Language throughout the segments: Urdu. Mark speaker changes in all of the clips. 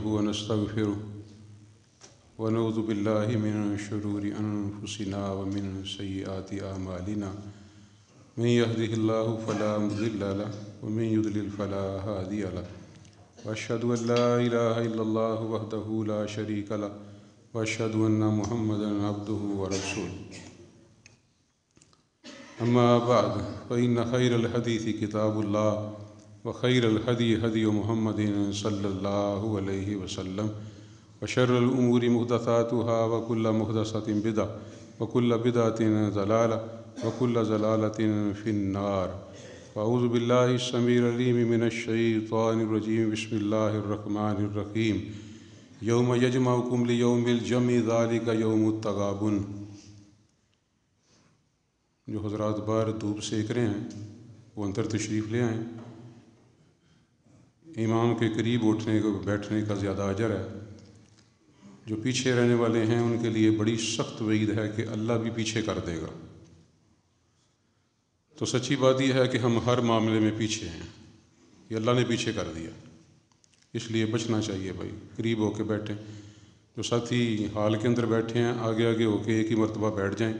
Speaker 1: ونستغفره ونعوذ بالله من شرور أنفسنا ومن سيئات أعمالنا من يهده الله فلا مضل له ومن يضلل فلا هادي له وأشهد أن لا إله إلا الله وحده لا شريك له وأشهد أن محمدا عبده ورسوله أما بعد فإن خير الحديث كتاب الله وخير الهدي هدي محمد صلى الله عليه وسلم وشر الأمور محدثاتها وكل محدثة بدعة وكل بدعة ضلالة وكل ضلالة في النار فأعوذ بالله السميع العليم من الشيطان الرجيم بسم الله الرحمن الرحيم يوم يجمعكم ليوم الجمع ذلك يوم التغابن۔ جو حضرات باہر دھوپ سیک رہے ہیں وہ اندر تشریف لے آئیں۔ امام کے قریب اٹھنے کو بیٹھنے کا زیادہ اجر ہے۔ جو پیچھے رہنے والے ہیں ان کے لیے بڑی سخت وعید ہے کہ اللہ بھی پیچھے کر دے گا۔ تو سچی بات یہ ہے کہ ہم ہر معاملے میں پیچھے ہیں، یہ اللہ نے پیچھے کر دیا، اس لیے بچنا چاہیے بھائی، قریب ہو کے بیٹھیں۔ جو ساتھی ہال کے اندر بیٹھے ہیں آگے آگے ہو کے ایک ہی مرتبہ بیٹھ جائیں،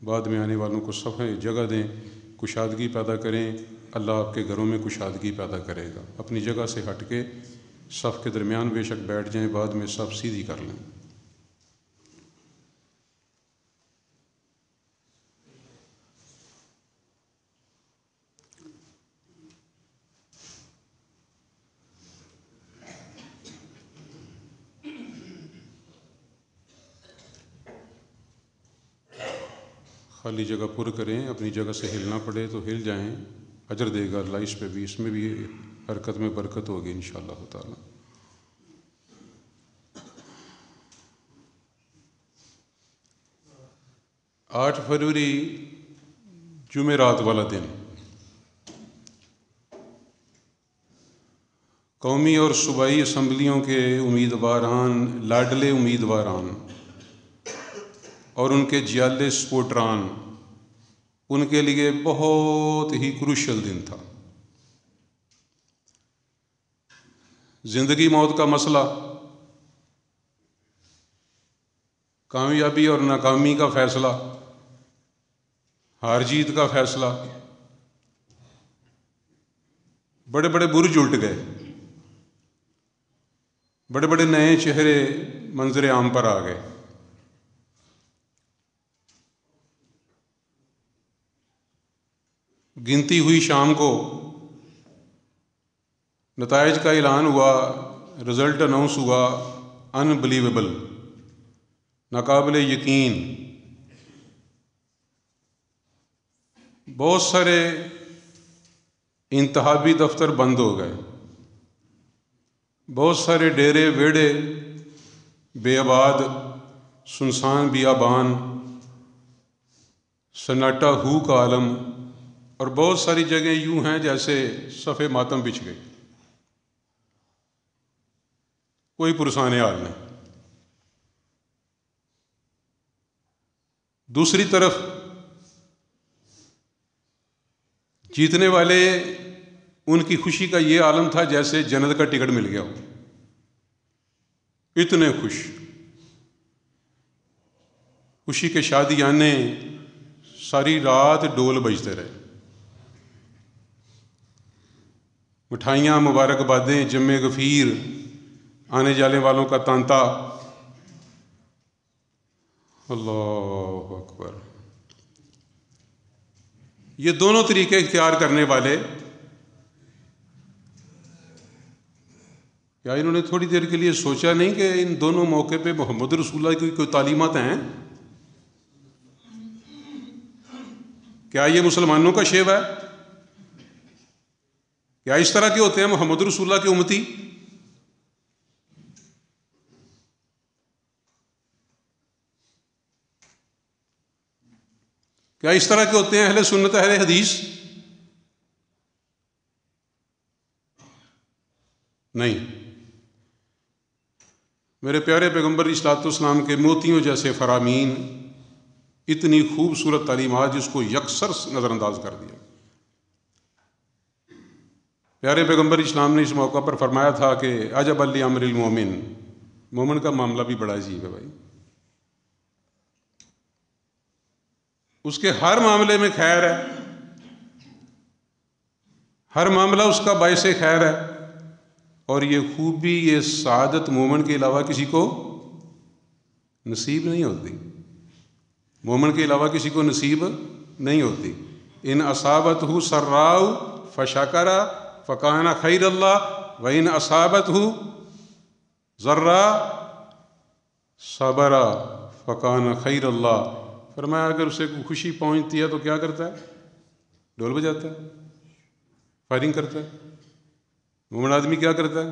Speaker 1: بعد میں آنے والوں کو صفحے جگہ دیں، کشادگی پیدا کریں۔ اللہ آپ کے گھروں میں کشادگی پیدا کرے گا۔ اپنی جگہ سے ہٹ کے صف کے درمیان بے شک بیٹھ جائیں، بعد میں صف سیدھی کر لیں۔ خالی جگہ پر کریں، اپنی جگہ سے ہلنا پڑے تو ہل جائیں، اجر دے گا اللہ اس پہ بھی، اس میں بھی حرکت میں برکت ہوگی انشاءاللہ تعالی۔ 8 فروری جمعرات والا دن قومی اور صوبائی اسمبلیوں کے امیدواران، لاڈلے امیدواران اور ان کے جیالے سپورٹران، ان کے لیے بہت ہی کروشل دن تھا۔ زندگی موت کا مسئلہ، کامیابی اور ناکامی کا فیصلہ، ہار جیت کا فیصلہ، بڑے بڑے برج الٹ گئے، بڑے بڑے نئے چہرے منظر عام پر آ گئے۔ گنتی ہوئی شام کو نتائج کا اعلان ہوا، رزلٹ اناؤنس ہوا، انبلیویبل، ناقابل یقین۔ بہت سارے انتخابی دفتر بند ہو گئے، بہت سارے ڈیرے ویڑے بے آباد، سنسان بیابان، سناٹا ہو کا عالم، اور بہت ساری جگہیں یوں ہیں جیسے صف ماتم بچھ گئی، کوئی پرسان حال نہیں۔ دوسری طرف جیتنے والے، ان کی خوشی کا یہ عالم تھا جیسے جنت کا ٹکٹ مل گیا ہو، اتنے خوش، خوشی کے شادیانے، ساری رات ڈول بجتے رہے، مٹھائیاں، مبارکبادیں، جم غفیر، آنے جانے والوں کا تانتا۔ اللہ اکبر۔ یہ دونوں طریقے اختیار کرنے والے، کیا انہوں نے تھوڑی دیر کے لیے سوچا نہیں کہ ان دونوں موقع پہ محمد رسول اللہ کی کوئی تعلیمات ہیں؟ کیا یہ مسلمانوں کا شیوا ہے؟ کیا اس طرح کے ہوتے ہیں محمد رسول اللہ کے امتی؟ کیا اس طرح کے ہوتے ہیں اہل سنت اہل حدیث؟ نہیں۔ میرے پیارے پیغمبر اصلاۃ والسلام کے موتیوں جیسے فرامین، اتنی خوبصورت تعلیمات جس کو یکسر نظر انداز کر دیا۔ پیارے پیغمبر اسلام نے اس موقع پر فرمایا تھا کہ عجب لامر المومن، مومن کا معاملہ بھی بڑا عجیب ہے بھائی، اس کے ہر معاملے میں خیر ہے، ہر معاملہ اس کا باعث خیر ہے، اور یہ خوبی، یہ سعادت مومن کے علاوہ کسی کو نصیب نہیں ہوتی، مومن کے علاوہ کسی کو نصیب نہیں ہوتی۔ ان اصابتہ سراء فشکر فکان خیر اللہ وان اصابتہ ضراء صبر فکان خیر اللہ۔ فرمایا اگر اسے کوئی خوشی پہنچتی ہے تو کیا کرتا ہے؟ ڈھول بجاتا ہے، فائرنگ کرتا ہے۔ مومن آدمی کیا کرتا ہے؟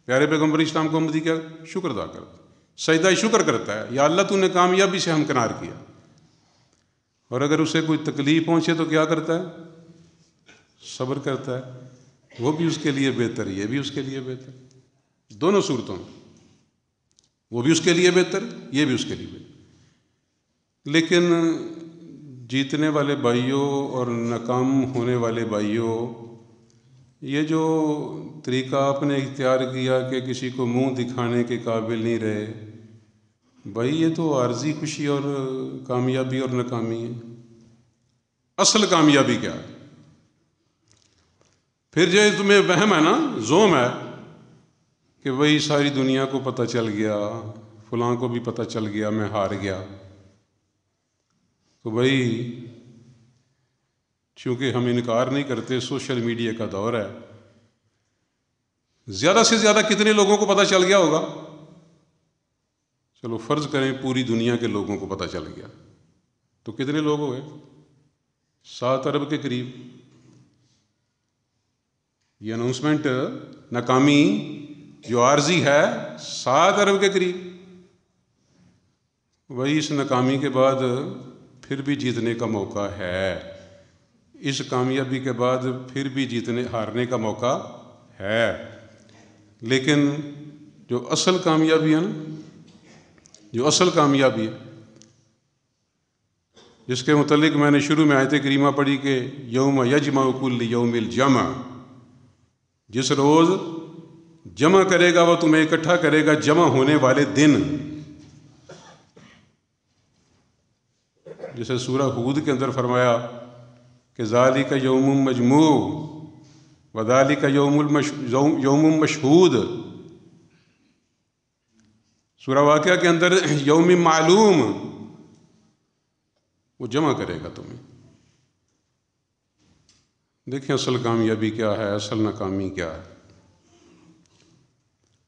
Speaker 1: پیارے پیغمبر اسلام کو امتی کیا؟ شکر ادا کرتا ہے، سجدہ شکر کرتا ہے، یا اللہ تو نے کامیابی سے ہمکنار کیا۔ اور اگر اسے کوئی تکلیف پہنچے تو کیا کرتا ہے؟ صبر کرتا ہے، وہ بھی اس کے لیے بہتر، یہ بھی اس کے لیے بہتر، دونوں صورتوں میں وہ بھی اس کے لیے بہتر، یہ بھی اس کے لیے بہتر۔ لیکن جیتنے والے بھائیوں اور ناکام ہونے والے بھائیوں، یہ جو طریقہ آپ نے اختیار کیا کہ کسی کو منہ دکھانے کے قابل نہیں رہے، بھائی یہ تو عارضی خوشی اور کامیابی اور ناکامی ہے۔ اصل کامیابی کیا ہے؟ پھر جو تمہیں وہم ہے نا، زوم ہے کہ وہی ساری دنیا کو پتہ چل گیا، فلاں کو بھی پتہ چل گیا میں ہار گیا، تو بھائی چونکہ ہم انکار نہیں کرتے، سوشل میڈیا کا دور ہے، زیادہ سے زیادہ کتنے لوگوں کو پتہ چل گیا ہوگا؟ چلو فرض کریں پوری دنیا کے لوگوں کو پتہ چل گیا، تو کتنے لوگ ہوئے؟ 7 ارب کے قریب۔ یہ اناؤنسمنٹ ناکامی جو عارضی ہے 7 ارب کے قریب۔ وہی اس ناکامی کے بعد پھر بھی جیتنے کا موقع ہے، اس کامیابی کے بعد پھر بھی ہارنے کا موقع ہے۔ لیکن جو اصل کامیابی ہے نا، جو اصل کامیابی ہے، جس کے متعلق میں نے شروع میں آیت کریمہ پڑھی کہ یوم یجمع کل یوم الجمع، جس روز جمع کرے گا وہ تمہیں اکٹھا کرے گا جمع ہونے والے دن۔ جسے سورہ ہود کے اندر فرمایا کہ ذالک یوم مجموع وذالک یوم مشہود، سورہ واقعہ کے اندر یوم معلوم، وہ جمع کرے گا تمہیں۔ دیکھیں اصل کامیابی کیا ہے، اصل ناکامی کیا ہے۔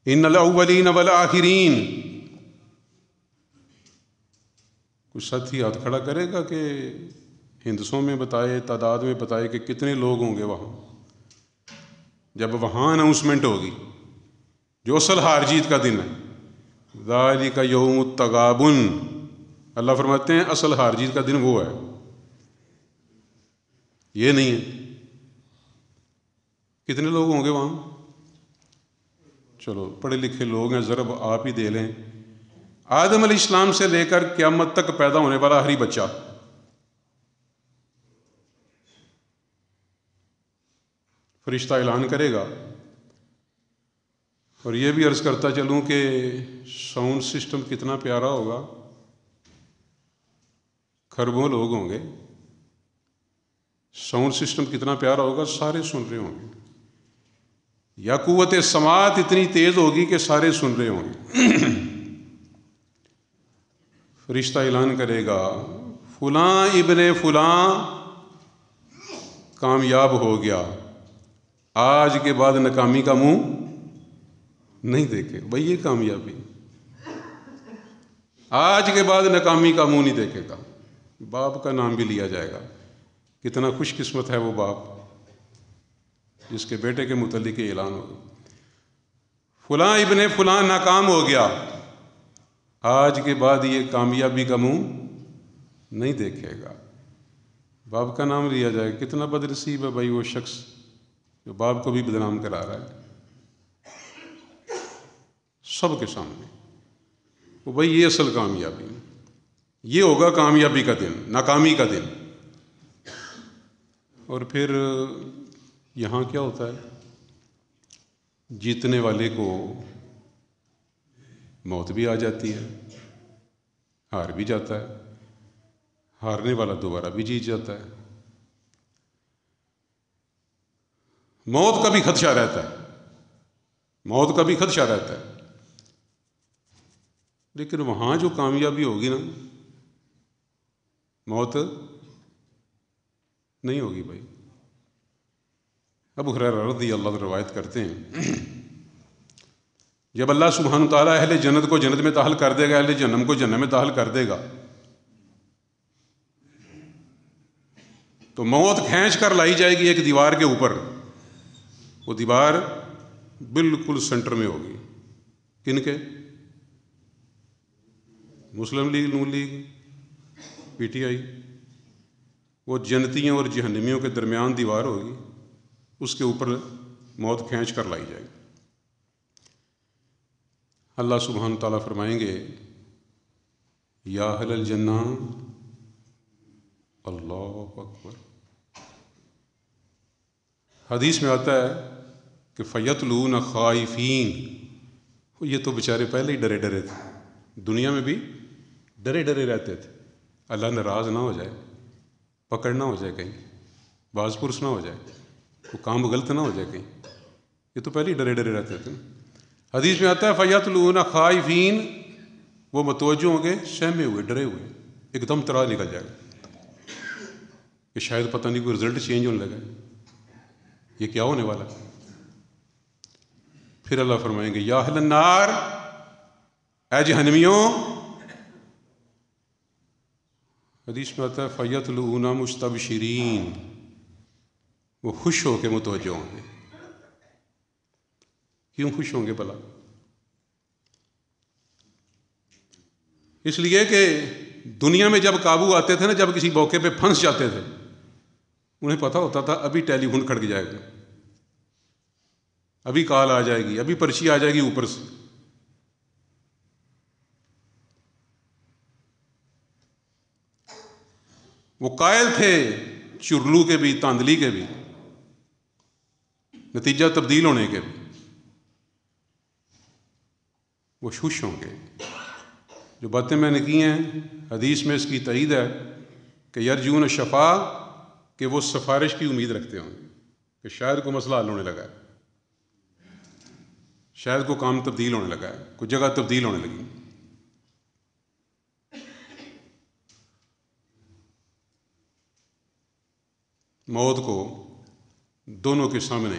Speaker 1: ان الاولین والآخرین، کچھ ساتھی ہاتھ کھڑا کرے گا کہ ہندسوں میں بتائے، تعداد میں بتائے کہ کتنے لوگ ہوں گے وہاں جب وہاں اناؤنسمنٹ ہوگی، جو اصل ہار جیت کا دن ہے۔ ذالک یوم التغابن، اللہ فرماتے ہیں اصل ہار جیت کا دن وہ ہے، یہ نہیں ہے۔ کتنے لوگ ہوں گے وہاں؟ چلو پڑھے لکھے لوگ ہیں، ضرب آپ ہی دے لیں، آدم علیہ السلام سے لے کر قیامت تک پیدا ہونے والا آخری بچہ، فرشتہ اعلان کرے گا۔ اور یہ بھی عرض کرتا چلوں کہ ساؤنڈ سسٹم کتنا پیارا ہوگا، کھربوں لوگ ہوں گے، ساؤنڈ سسٹم کتنا پیارا ہوگا، سارے سن رہے ہوں گے، یا قوت سماعت اتنی تیز ہوگی کہ سارے سن رہے ہوں گے۔ فرشتہ اعلان کرے گا فلاں ابن فلاں کامیاب ہو گیا، آج کے بعد ناکامی کا منہ نہیں دیکھے۔ بھئی یہ کامیابی، آج کے بعد ناکامی کا منہ نہیں دیکھے گا۔ باپ کا نام بھی لیا جائے گا، کتنا خوش قسمت ہے وہ باپ جس کے بیٹے کے متعلق اعلان ہوگا فلاں ابن فلاں ناکام ہو گیا، آج کے بعد یہ کامیابی کا منہ نہیں دیکھے گا۔ باپ کا نام لیا جائے گا، کتنا بدنصیب ہے بھائی وہ شخص جو باپ کو بھی بدنام کرا رہا ہے سب کے سامنے۔ وہ بھائی یہ اصل کامیابی، یہ ہوگا کامیابی کا دن، ناکامی کا دن۔ اور پھر یہاں کیا ہوتا ہے؟ جیتنے والے کو موت بھی آ جاتی ہے، ہار بھی جاتا ہے، ہارنے والا دوبارہ بھی جیت جاتا ہے، موت کا بھی خدشہ رہتا ہے، موت کا بھی خدشہ رہتا ہے۔ لیکن وہاں جو کامیابی ہوگی نا، موت نہیں ہوگی بھائی۔ ابو ہریرہ رضی اللہ عنہ روایت کرتے ہیں، جب اللہ سبحانہ تعالیٰ اہل جنت کو جنت میں داخل کر دے گا، اہل جہنم کو جہنم میں داخل کر دے گا، تو موت کھینچ کر لائی جائے گی ایک دیوار کے اوپر۔ وہ دیوار بالکل سینٹر میں ہوگی، کن کے؟ Muslim League, Noon League, P T I. وہ جنتیوں اور جہنمیوں کے درمیان دیوار ہوگی، اس کے اوپر موت کھینچ کر لائی جائے گی۔ اللہ سبحانہ تعالیٰ فرمائیں گے، یا اہل الجنہ، اللہ اکبر۔ حدیث میں آتا ہے کہ فیتلون خائفین، یہ تو بیچارے پہلے ہی ڈرے ڈرے تھے، دنیا میں بھی ڈرے ڈرے رہتے تھے، اللہ ناراض نہ ہو جائے، پکڑ نہ ہو جائے کہیں، باز پرس نہ ہو جائے، وہ کام غلط نہ ہو جائے کہیں، یہ تو پہلے ہی ڈرے ڈرے رہتے تھے۔ حدیث میں آتا ہے فیتلون خائفین، وہ متوجہ ہوں گے سہمے ہوئے، ڈرے ہوئے، ایک دم تراج نکل جائے گا کہ شاید پتہ نہیں کوئی رزلٹ چینج ہونے لگا، یہ کیا ہونے والا۔ پھر اللہ فرمائیں گے، یا اہل النار، اے جہنمیوں۔ حدیث میں آتا ہے فیتلون مستبشرین، وہ خوش ہو کے متوجہ ہوں گے۔ کیوں خوش ہوں گے بھلا؟ اس لیے کہ دنیا میں جب قابو آتے تھے نا، جب کسی موقع پہ پھنس جاتے تھے، انہیں پتہ ہوتا تھا ابھی ٹیلی فون کھڑک جائے گا، ابھی کال آ جائے گی، ابھی پرچی آ جائے گی اوپر سے۔ وہ قائل تھے چرلو کے بھی، تاندلی کے بھی، نتیجہ تبدیل ہونے کے بھی، وہ خوش ہوں گے۔ جو باتیں میں نے کی ہیں حدیث میں اس کی تائید ہے کہ یرجون شفا، کہ وہ سفارش کی امید رکھتے ہوں گے کہ شاید کوئی مسئلہ حل ہونے لگا ہے، شاید کوئی کام تبدیل ہونے لگا ہے، کوئی جگہ تبدیل ہونے لگی۔ موت کو دونوں کے سامنے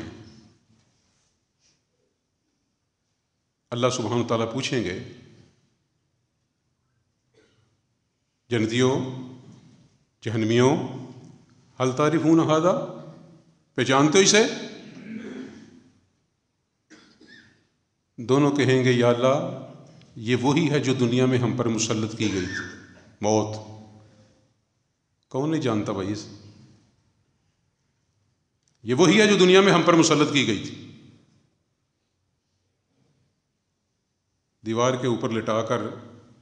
Speaker 1: اللہ سبحانہ تعالیٰ پوچھیں گے، جنتیوں، جہنمیوں، ہل تعریفون ھذا، پہچانتے ہو اسے؟ دونوں کہیں گے، یا اللہ، یہ وہی ہے جو دنیا میں ہم پر مسلط کی گئی تھی، موت۔ کون نہیں جانتا بھائی اسے؟ یہ وہی ہے جو دنیا میں ہم پر مسلط کی گئی تھی۔ دیوار کے اوپر لٹا کر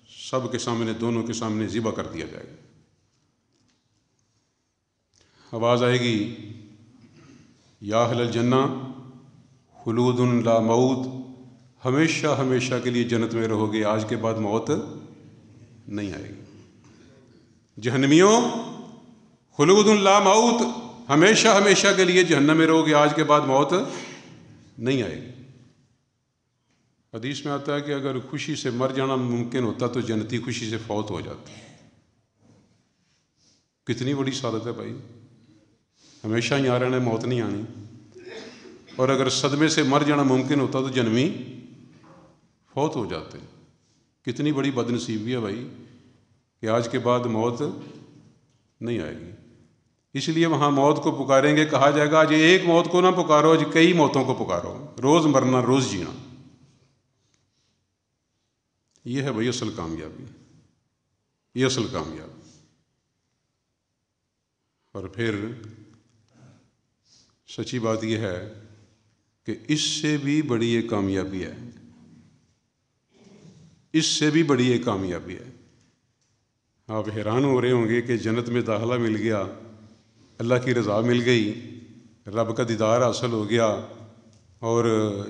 Speaker 1: سب کے سامنے، دونوں کے سامنے ذبح کر دیا جائے گا۔ آواز آئے گی، یا اہل الجنہ خلود لا موت، ہمیشہ ہمیشہ کے لیے جنت میں رہو گے، آج کے بعد موت نہیں آئے گی۔ جہنمیوں، خلود لا موت، ہمیشہ ہمیشہ کے لیے جہنم میں رہو گے، آج کے بعد موت نہیں آئے گی۔ حدیث میں آتا ہے کہ اگر خوشی سے مر جانا ممکن ہوتا تو جنتی خوشی سے فوت ہو جاتا۔ کتنی بڑی سعادت ہے بھائی، ہمیشہ یہاں رہنا، موت نہیں آنی۔ اور اگر صدمے سے مر جانا ممکن ہوتا تو جنمی فوت ہو جاتے۔ کتنی بڑی بد نصیبی ہے بھائی کہ آج کے بعد موت نہیں آئے گی۔ اس لیے وہاں موت کو پکاریں گے، کہا جائے گا آج ایک موت کو نہ پکارو، آج کئی موتوں کو پکارو، روز مرنا روز جینا۔ یہ ہے بھائی اصل کامیابی، یہ اصل کامیابی۔ اور پھر سچی بات یہ ہے کہ اس سے بھی بڑی ایک کامیابی ہے، اس سے بھی بڑی ایک کامیابی ہے۔ آپ حیران ہو رہے ہوں گے کہ جنت میں داخلہ مل گیا، اللہ کی رضا مل گئی، رب کا دیدار حاصل ہو گیا اور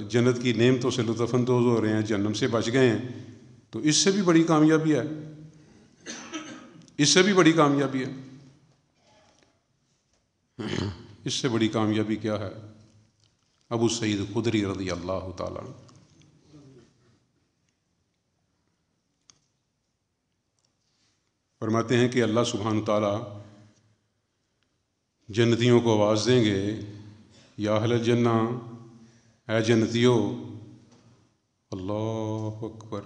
Speaker 1: جنت کی نعمتوں سے لطف اندوز ہو رہے ہیں، جہنم سے بچ گئے ہیں، تو اس سے بھی بڑی کامیابی ہے، اس سے بھی بڑی کامیابی ہے۔ اس سے بڑی کامیابی کیا ہے؟ ابو سعید خدری رضی اللہ تعالیٰ عنہ فرماتے ہیں کہ اللہ سبحانہ تعالیٰ جنتیوں کو آواز دیں گے، یا اہل الجنہ، اے جنتیوں، اللہ اکبر،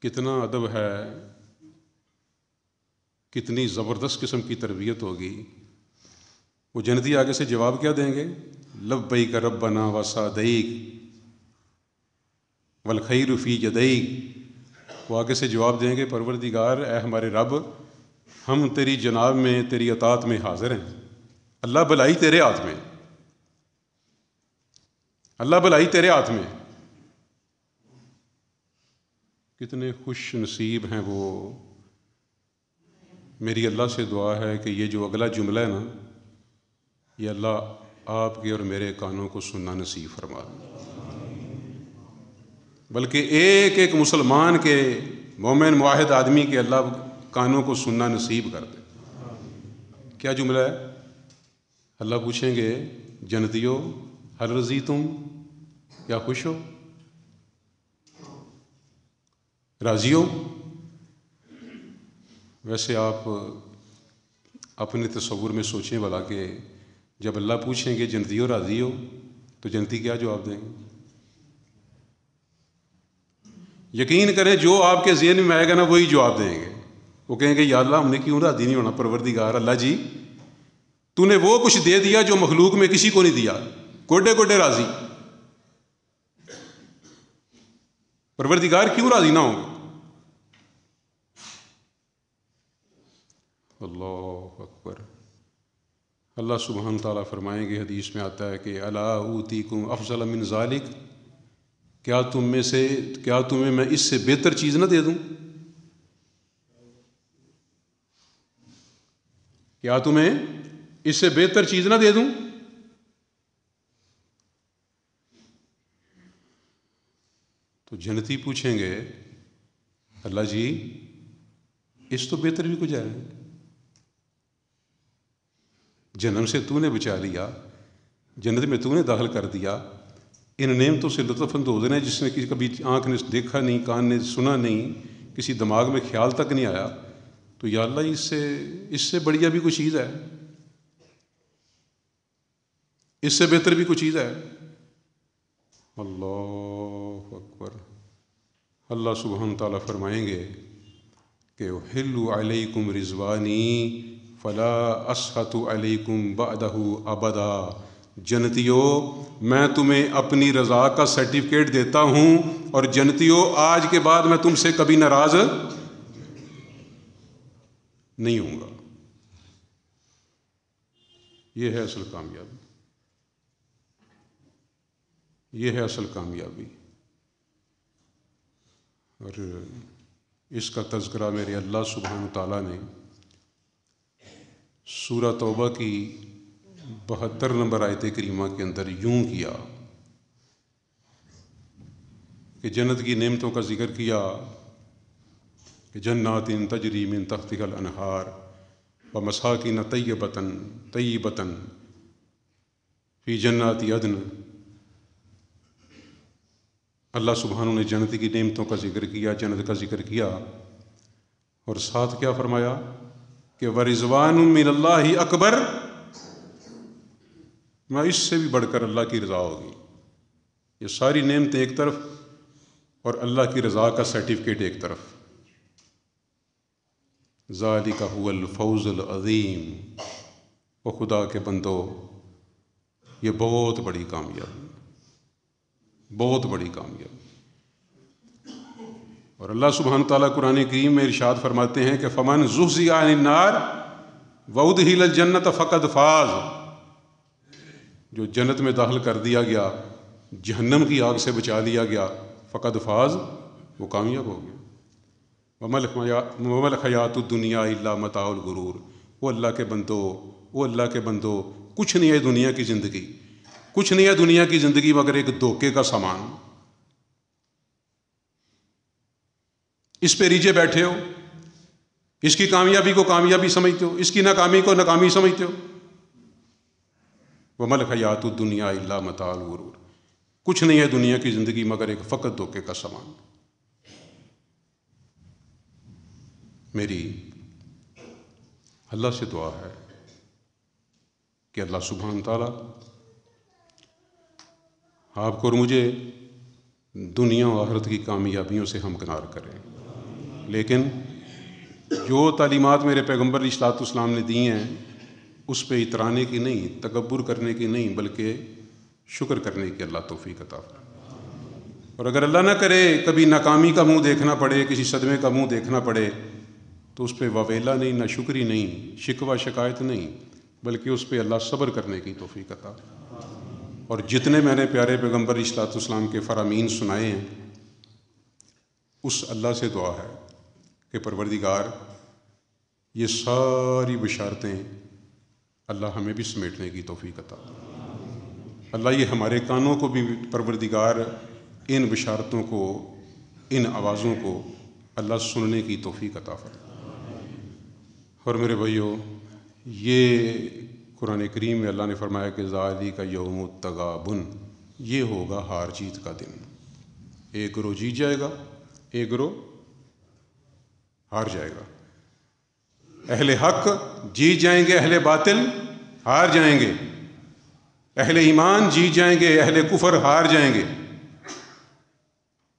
Speaker 1: کتنا ادب ہے، کتنی زبردست قسم کی تربیت ہوگی۔ وہ جنتی آگے سے جواب کیا دیں گے؟ لبیک ربنا وسعدیک والخیر فی یدیک۔ وہ آگے سے جواب دیں گے، پروردگار اے ہمارے رب، ہم تیری جناب میں، تیری اطاعت میں حاضر ہیں، اللہ بھلائی تیرے ہاتھ میں، اللہ بھلائی تیرے ہاتھ میں۔ کتنے خوش نصیب ہیں وہ۔ میری اللہ سے دعا ہے کہ یہ جو اگلا جملہ ہے نا، یہ اللہ آپ کے اور میرے کانوں کو سننا نصیب فرما دے، بلکہ ایک ایک مسلمان کے، مومن موحد آدمی کے اللہ کانوں کو سننا نصیب کر دے۔ کیا جملہ ہے؟ اللہ پوچھیں گے، جنتیوں ہل رضیتم، کیا خوش ہو، راضی ہو؟ ویسے آپ اپنے تصور میں سوچیں بھلا کہ جب اللہ پوچھیں گے جنتیوں راضی ہو، تو جنتی کیا جواب دیں گے؟ یقین کریں جو آپ کے ذہن میں آئے گا نا وہی جواب دیں گے۔ وہ کہیں گے یا اللہ ہم نے کیوں راضی نہیں ہونا، پروردگار اللہ جی تو نے وہ کچھ دے دیا جو مخلوق میں کسی کو نہیں دیا، کوڈے کوڈے راضی، پروردگار کیوں راضی نہ ہوں گے؟ اللہ اکبر۔ اللہ سبحانہ تعالیٰ فرمائیں گے، حدیث میں آتا ہے کہ الا اوتیکم افضل من ذالک، کیا تمہیں میں اس سے بہتر چیز نہ دے دوں؟ کیا تمہیں اس سے بہتر چیز نہ دے دوں؟ تو جنتی پوچھیں گے، اللہ جی اس تو بہتر بھی کچھ ہے، جنم سے تو نے بچا لیا، جنت میں تو نے داخل کر دیا، ان نعمتوں سے لطف اندوز ہیں جس نے کبھی آنکھ نے دیکھا نہیں، کان نے سنا نہیں، کسی دماغ میں خیال تک نہیں آیا، تو یا اللہ اس سے بڑھیا بھی کوئی چیز ہے، اس سے بہتر بھی کوئی چیز ہے؟ اللہ اکبر۔ اللہ سبحانہ تعالیٰ فرمائیں گے کہ احل علیکم رضوانی فلا اسخط علیکم بعدہ ابدا، جنتیوں میں تمہیں اپنی رضا کا سرٹیفکیٹ دیتا ہوں، اور جنتیوں آج کے بعد میں تم سے کبھی ناراض نہیں ہوں گا۔ یہ ہے اصل کامیابی، یہ ہے اصل کامیابی۔ اور اس کا تذکرہ میرے اللہ سبحانہ تعالیٰ نے سورہ توبہ کی 72 نمبر آیت کریمہ کے اندر یوں کیا کہ جنت کی نعمتوں کا ذکر کیا کہ جنات تجری من تحتها الانہار ومساکن طیبۃ فی جنات عدن۔ اللہ سبحانہ نے جنت کی نعمتوں کا ذکر کیا، جنت کا ذکر کیا، اور ساتھ کیا فرمایا کہ ورضوان من اللہ اکبر، میں اس سے بھی بڑھ کر اللہ کی رضا ہوگی۔ یہ ساری نعمتیں ایک طرف اور اللہ کی رضا کا سرٹیفکیٹ ایک طرف۔ ذالک هو الفوز العظیم۔ وہ خدا کے بندو، یہ بہت بڑی کامیابی، بہت بڑی کامیابی۔ اور اللہ سبحانہ تعالیٰ قرآن کریم میں ارشاد فرماتے ہیں کہ فمن زحزح عن النار وادخل الجنۃ فقد فاز، جو جنت میں داخل کر دیا گیا، جہنم کی آگ سے بچا لیا گیا، فقد فاز، وہ کامیاب ہو گیا۔ وما الحیات الدنیا الا متاع الغرور۔ وہ اللہ کے بندو کچھ نہیں ہے دنیا کی زندگی، کچھ نہیں ہے دنیا کی زندگی مگر ایک دھوکے کا سامان. اس پہ ریجھے بیٹھے ہو، اس کی کامیابی کو کامیابی سمجھتے ہو، اس کی ناکامی کو ناکامی سمجھتے ہو. وَمَا الْحَيَاةُ الدُّنْيَا إِلَّا مَتَاعُ الْغُرُورِ. کچھ نہیں ہے دنیا کی زندگی مگر ایک فقط دھوکے کا سامان. میری اللہ سے دعا ہے کہ اللہ سبحانہ تعالیٰ آپ کو اور مجھے دنیا و آخرت کی کامیابیوں سے ہمکنار کریں. لیکن جو تعلیمات میرے پیغمبر علیہ الصلوۃ والسلام نے دی ہیں اس پہ اترانے کی نہیں، تکبر کرنے کی نہیں، بلکہ شکر کرنے کی اللہ توفیق عطا فرمائے. اور اگر اللہ نہ کرے کبھی ناکامی کا منہ دیکھنا پڑے، کسی صدمے کا منہ دیکھنا پڑے، تو اس پہ واویلا نہیں، نہ شکری نہیں، شکوہ شکایت نہیں، بلکہ اس پہ اللہ صبر کرنے کی توفیق عطا. اور جتنے میں نے پیارے پیغمبر علیہ الصلوۃ والسلام کے فرامین سنائے ہیں، اس اللہ سے دعا ہے کہ پروردگار یہ ساری بشارتیں اللہ ہمیں بھی سمیٹنے کی توفیق عطا. اللہ یہ ہمارے کانوں کو بھی پروردگار ان بشارتوں کو، ان آوازوں کو اللہ سننے کی توفیق عطا فرمائے. اور میرے بھائیو، یہ قرآن کریم میں اللہ نے فرمایا کہ ذالک یوم التغابن، یہ ہوگا ہار جیت کا دن. ایک گروہ جیت جائے گا، ایک گروہ ہار جائے گا. اہل حق جیت جائیں گے، اہل باطل ہار جائیں گے. اہل ایمان جیت جائیں گے، اہل کفر ہار جائیں گے.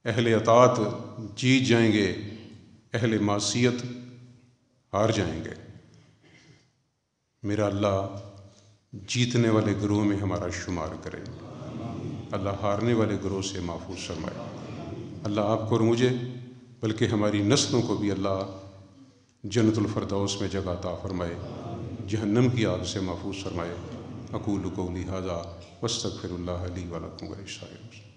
Speaker 1: اہل اطاعت جیت جائیں گے، اہل معصیت ہار جائیں گے. میرا اللہ جیتنے والے گروہ میں ہمارا شمار کرے، اللہ ہارنے والے گروہ سے محفوظ فرمائے. اللہ آپ کو اور مجھے بلکہ ہماری نسلوں کو بھی اللہ جنت الفردوس میں جگہ عطا فرمائے، جہنم کی آگ سے محفوظ فرمائے. اقول قولی ھذا واستغفر اللہ لی ولکم ولسائر المسلمین.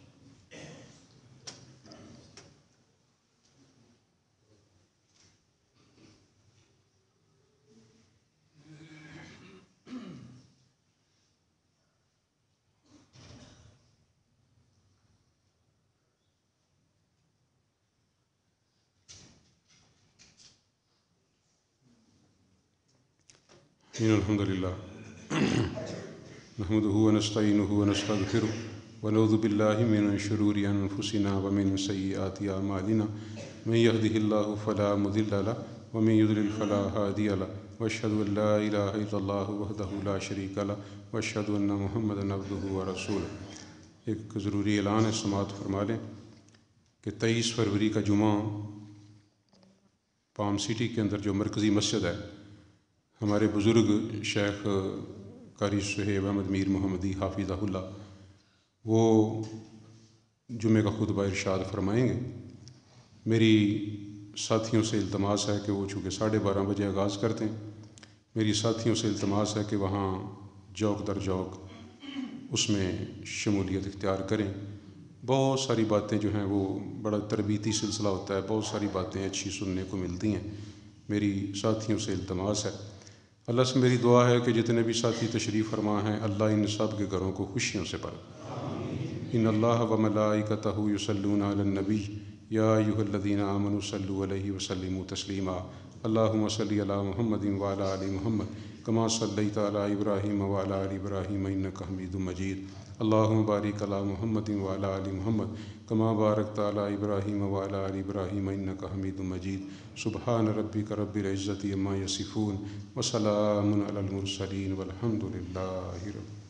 Speaker 1: الحمد للہ نحمده ونستعینه ونستغفره ونعوذ باللہ من شرور انفسنا ومن سیئات اعمالنا من يهده الله فلا مضل له ومن يضلل فلا هادي له واشهد ان لا الہ الا اللہ وحدہ لا شریک له واشهد ان محمدا عبدہ ورسولہ. ایک ضروری اعلان ہے، سماعت فرما لیں کہ 23 فروری کا جمعہ پام سٹی کے اندر جو مرکزی مسجد ہے، ہمارے بزرگ شیخ قاری صہیب احمد میر محمدی حافظہ اللہ وہ جمعہ کا خطبہ ارشاد فرمائیں گے. میری ساتھیوں سے التماس ہے کہ وہ چونکہ 12:30 بجے آغاز کرتے ہیں، میری ساتھیوں سے التماس ہے کہ وہاں جوک در جوک اس میں شمولیت اختیار کریں. بہت ساری باتیں جو ہیں وہ بڑا تربیتی سلسلہ ہوتا ہے، بہت ساری باتیں اچھی سننے کو ملتی ہیں. میری ساتھیوں سے التماس ہے، اللہ سے میری دعا ہے کہ جتنے بھی ساتھی تشریف فرما ہیں اللہ ان سب کے گھروں کو خوشیوں سے بھر. ان اللہ و ملائکتہ یصلون علی النبی یا ایھا الذین آمنوا صلوا علیہ وسلموا تسلیما. اللہم صلی علی محمد وعلی آل محمد کما صلیت علی ابراہیم وعلی آل ابراہیم انک حمید مجید. اللہم بارک علی محمد وعلی آل محمد کما بارکت علی ابراہیم وعلی آل ابراہیم انک حمید مجید. سبحان ربک رب العزۃ عما یصفون وسلام علی المرسلین والحمد للہ رب